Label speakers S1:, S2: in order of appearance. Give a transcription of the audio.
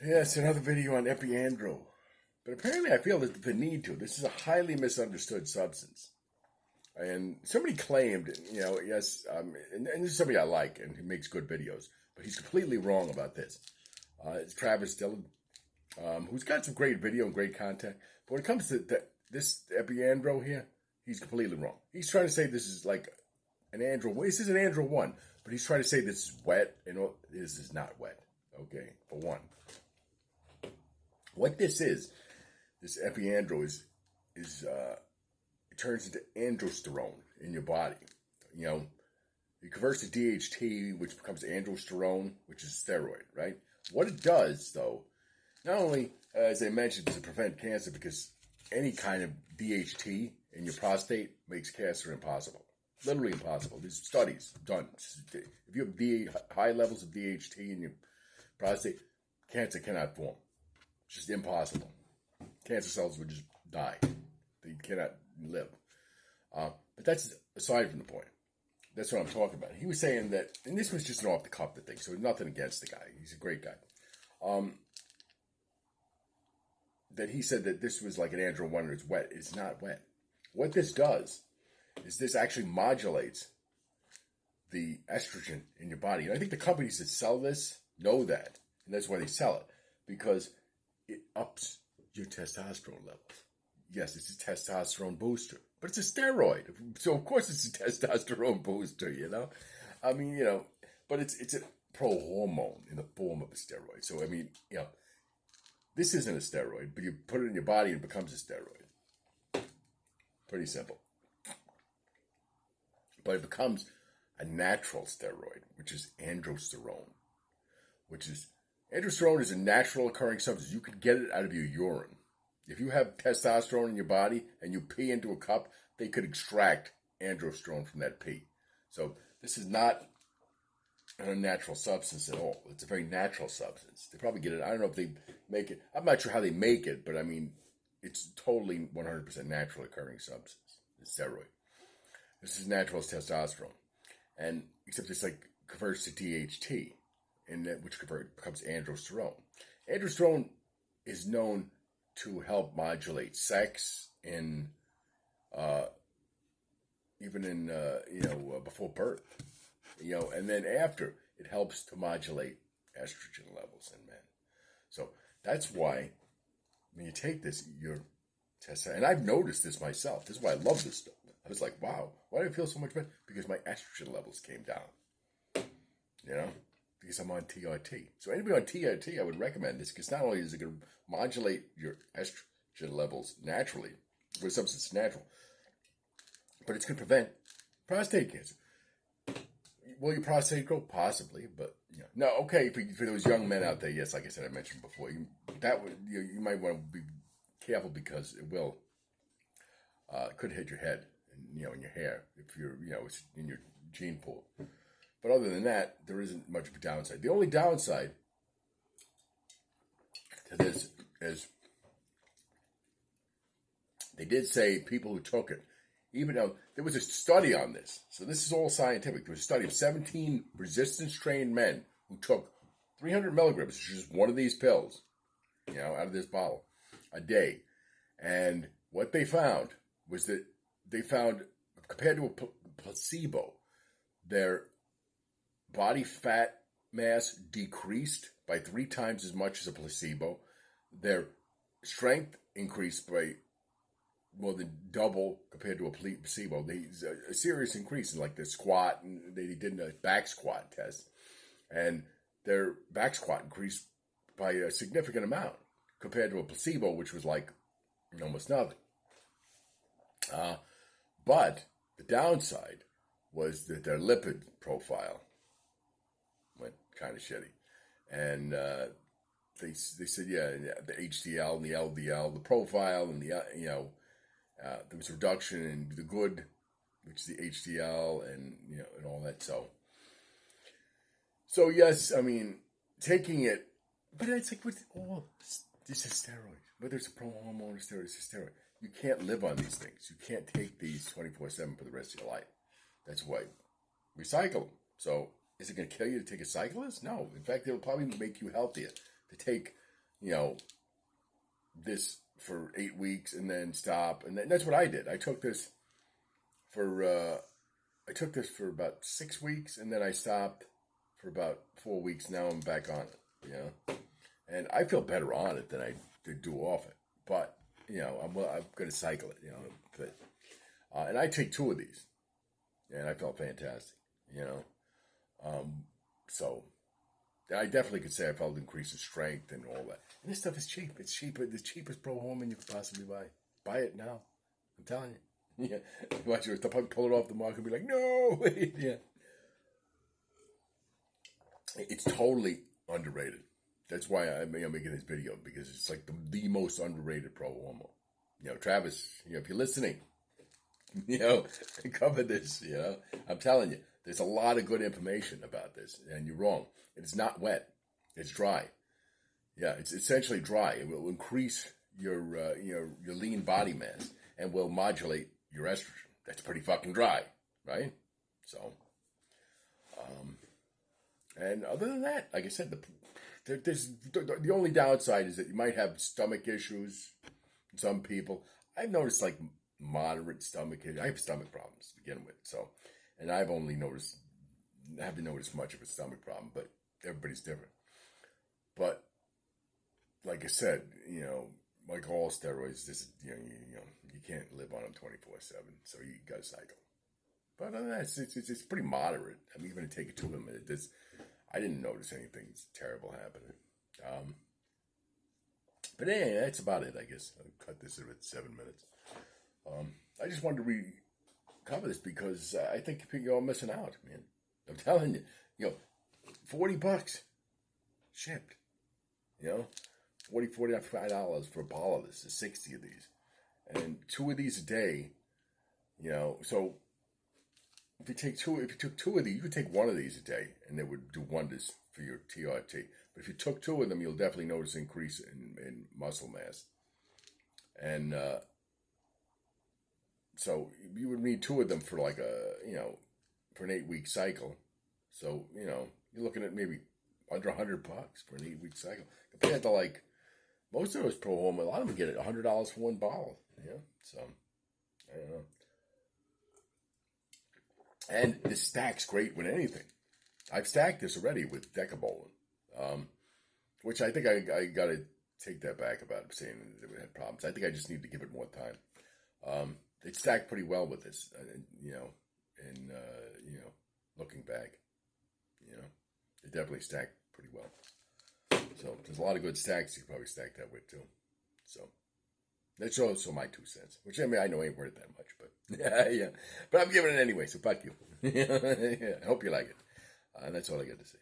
S1: Yes, another video on Epi-Andro. But apparently I feel the need to. This is a highly misunderstood substance. And somebody claimed, yes, and this is somebody I like, and he makes good videos, but he's completely wrong about this. It's Travis Dillon, who's got some great video and great content. But when it comes to this Epi-Andro here, he's completely wrong. He's trying to say this is like an Andro. This is an Andro 1, but he's trying to say this is wet, and this is not wet. Okay, for one. What this Epi-Andro it turns into androsterone in your body. It converts to DHT, which becomes androsterone, which is a steroid, right? What it does, though, not only, as I mentioned, does it prevent cancer, because any kind of DHT in your prostate makes cancer impossible. Literally impossible. There's studies done. If you have high levels of DHT in your prostate, cancer cannot form. It's just impossible. Cancer cells would just die. They cannot live. But that's aside from the point. That's what I'm talking about. He was saying that, and this was just an off-the-cuff thing, so nothing against the guy. He's a great guy. That he said that this was like an Andro 1 and it's wet. It's not wet. What this does is this actually modulates the estrogen in your body. And I think the companies that sell this know that. And that's why they sell it. Because it ups your testosterone levels. Yes, it's a testosterone booster. But it's a steroid. So, of course, it's a testosterone booster, I mean, but it's a pro-hormone in the form of a steroid. So, I mean, this isn't a steroid, but you put it in your body and it becomes a steroid. Pretty simple. But it becomes a natural steroid, which is androsterone. Androsterone is a natural occurring substance. You can get it out of your urine. If you have testosterone in your body and you pee into a cup, they could extract androsterone from that pee. So this is not an unnatural substance at all. It's a very natural substance. They probably get it. I don't know if they make it. I'm not sure how they make it, but I mean, it's totally 100% natural occurring substance. It's steroid. This is natural as testosterone. And except it's like converts to DHT, and that which becomes androsterone. Androsterone is known to help modulate sex in, even in, before birth, and then after, it helps to modulate estrogen levels in men. So that's why when you take this, your testosterone, and I've noticed this myself. This is why I love this stuff. I was like, wow, why do I feel so much better? Because my estrogen levels came down, because I'm on TRT. So anybody on TRT, I would recommend this, because not only is it going to modulate your estrogen levels naturally, where substance is natural, but it's going to prevent prostate cancer. Will your prostate grow? Possibly, but no. Okay, for those young men out there, yes, like I said, I mentioned before, you might want to be careful, because it will could hit your head and in your hair if you're it's in your gene pool. But other than that, there isn't much of a downside. The only downside to this is they did say people who took it, even though there was a study on this, so this is all scientific. There was a study of 17 resistance-trained men who took 300 milligrams, which is one of these pills, out of this bottle, a day. And what they found was that compared to a placebo, their body fat mass decreased by 3 times as much as a placebo. Their strength increased by more than double compared to a placebo. There's a serious increase in like the squat, and they did a back squat test, and their back squat increased by a significant amount compared to a placebo, which was like almost nothing. But the downside was that their lipid profile went kind of shitty, and they said the HDL and the LDL, the profile, and there was a reduction in the good, which is the HDL, and and all that. So yes, I mean, taking it, but it's like with all this is steroid. Whether it's a pro-hormone or steroid, it's a steroid. You can't live on these things. You can't take these 24/7 for the rest of your life. That's why recycle them. So is it going to kill you to take a cyclist? No. In fact, it'll probably make you healthier to take this for 8 weeks and then stop. And that's what I did. I took this for about 6 weeks, and then I stopped for about 4 weeks. Now I'm back on it, and I feel better on it than I did do off it. But I'm going to cycle it, but, and I take 2 of these, and I felt fantastic, so I definitely could say I felt increase in strength and all that. And this stuff is cheap. It's cheaper, the cheapest pro hormone you could possibly buy. Buy it now. I'm telling you. Yeah, watch you pull it off the market and be like, no, yeah. It's totally underrated. That's why I'm making this video, because it's like the most underrated pro hormone. Travis, if you're listening, cover this. I'm telling you, there's a lot of good information about this, and you're wrong. It's not wet. It's dry. Yeah, it's essentially dry. It will increase your lean body mass and will modulate your estrogen. That's pretty fucking dry, right? So, and other than that, like I said, the only downside is that you might have stomach issues. Some people, I've noticed like moderate stomach issues. I have stomach problems to begin with, so, and I haven't noticed much of a stomach problem, but everybody's different. But like I said, like all steroids, this you can't live on them 24/7, so you got to cycle. But other than that, it's pretty moderate. I'm even going to take it to them. I didn't notice anything terrible happening. But anyway, that's about it, I guess. I'll cut this at 7 minutes. I just wanted to cover this because I think you're all missing out, man. I'm telling you, $40 shipped. $45 for a bottle of this. There's 60 of these. And 2 of these a day, so if you took 2 of these, you could take 1 of these a day, and they would do wonders for your TRT. But if you took 2 of them, you'll definitely notice an increase in muscle mass. And so you would need 2 of them for like for an 8-week cycle. So, you're looking at maybe under $100 for an 8-week cycle. Compared to like most of those pro hormone, a lot of them get $100 for 1 bottle. So I don't know. And this stacks great with anything. I've stacked this already with Decabolin, which I think I got to take that back about saying that we had problems. I think I just need to give it more time. It stacked pretty well with this, looking back, it definitely stacked pretty well. So there's a lot of good stacks you could probably stack that with too. So that's also my 2 cents, which I know ain't worth that much, but yeah. But I'm giving it anyway, so fuck you. I hope you like it. That's all I got to say.